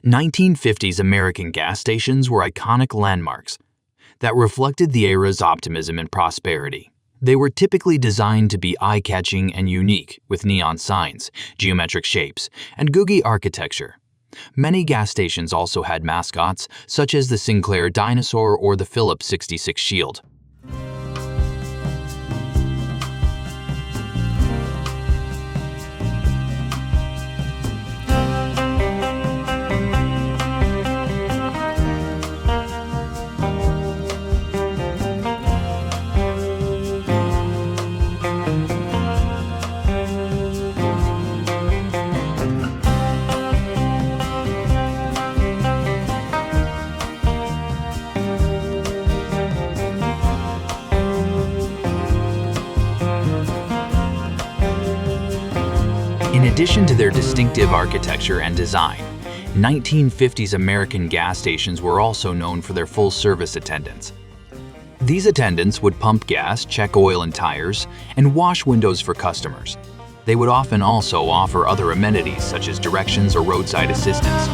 1950s American gas stations were iconic landmarks that reflected the era's optimism and prosperity. They were typically designed to be eye-catching and unique, with neon signs, geometric shapes, and googie architecture. Many gas stations also had mascots, such as the Sinclair dinosaur or the Phillips 66 shield. In addition to their distinctive architecture and design, 1950s American gas stations were also known for their full-service attendants. These attendants would pump gas, check oil and tires, and wash windows for customers. They would often also offer other amenities such as directions or roadside assistance.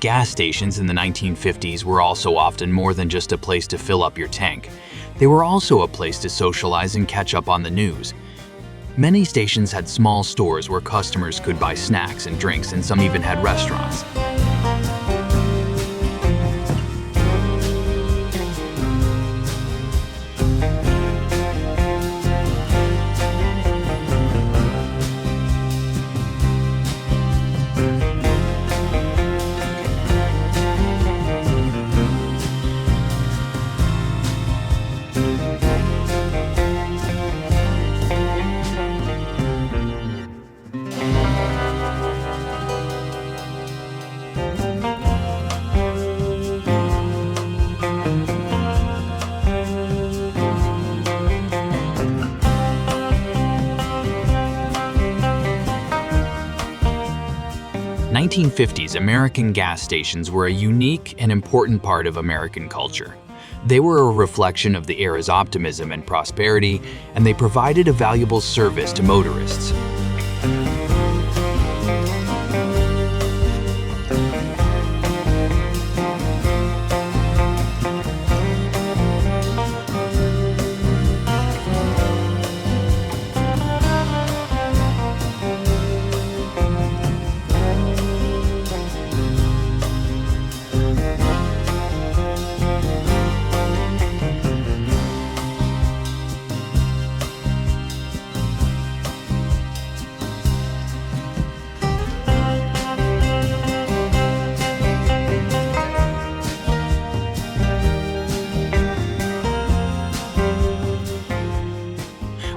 Gas stations in the 1950s were also often more than just a place to fill up your tank. They were also a place to socialize and catch up on the news. Many stations had small stores where customers could buy snacks and drinks, and some even had restaurants. In the 1950s, American gas stations were a unique and important part of American culture. They were a reflection of the era's optimism and prosperity, and they provided a valuable service to motorists.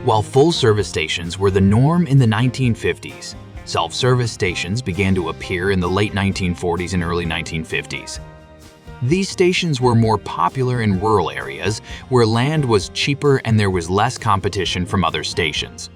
While full-service stations were the norm in the 1950s, self-service stations began to appear in the late 1940s and early 1950s. These stations were more popular in rural areas where land was cheaper and there was less competition from other stations.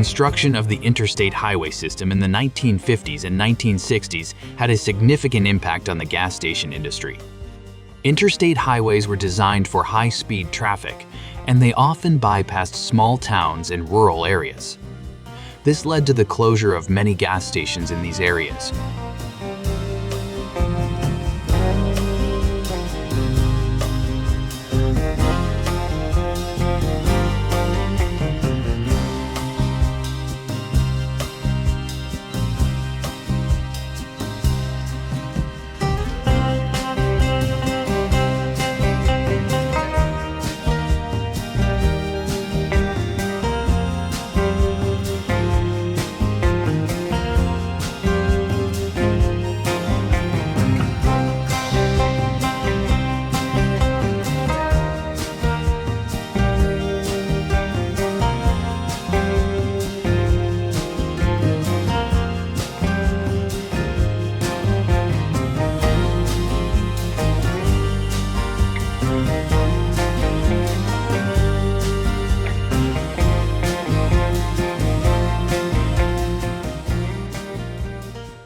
construction of the interstate highway system in the 1950s and 1960s had a significant impact on the gas station industry. Interstate highways were designed for high-speed traffic, and they often bypassed small towns and rural areas. This led to the closure of many gas stations in these areas.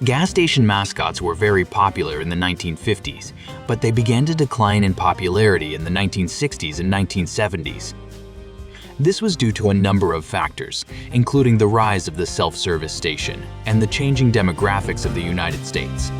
Gas station mascots were very popular in the 1950s, but they began to decline in popularity in the 1960s and 1970s. This was due to a number of factors, including the rise of the self-service station and the changing demographics of the United States.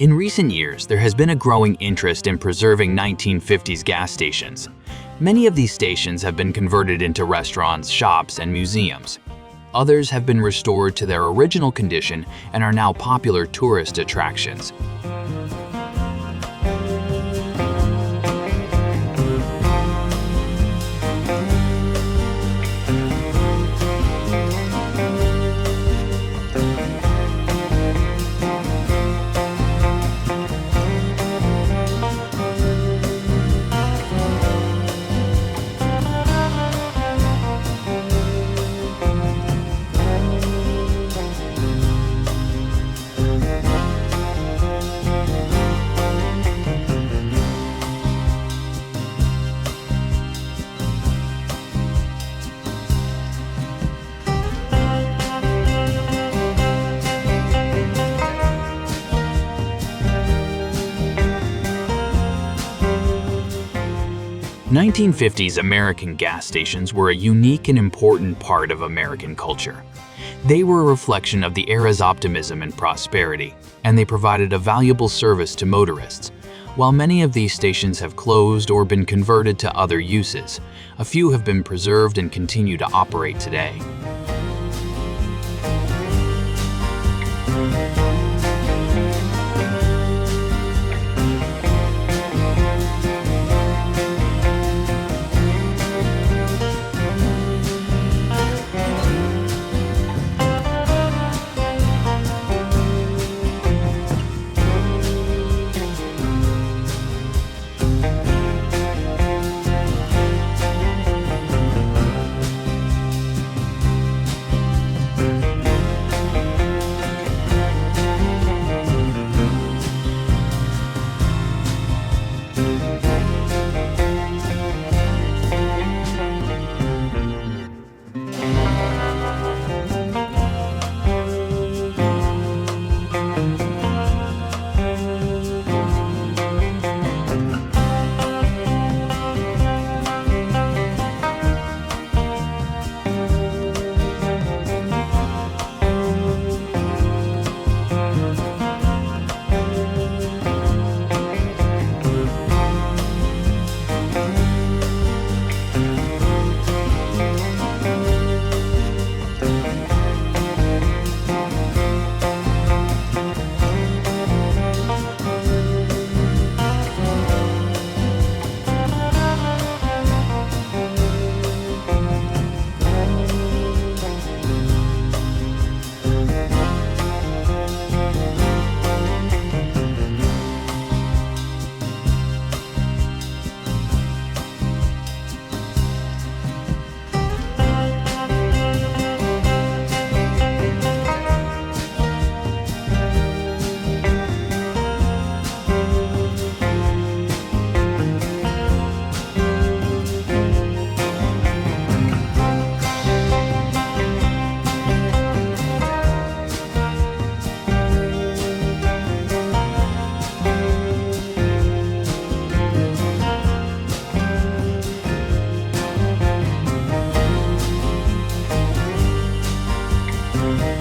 In recent years, there has been a growing interest in preserving 1950s gas stations. Many of these stations have been converted into restaurants, shops, and museums. Others have been restored to their original condition and are now popular tourist attractions. The 1950s American gas stations were a unique and important part of American culture. They were a reflection of the era's optimism and prosperity, and they provided a valuable service to motorists. While many of these stations have closed or been converted to other uses, a few have been preserved and continue to operate today. Bye.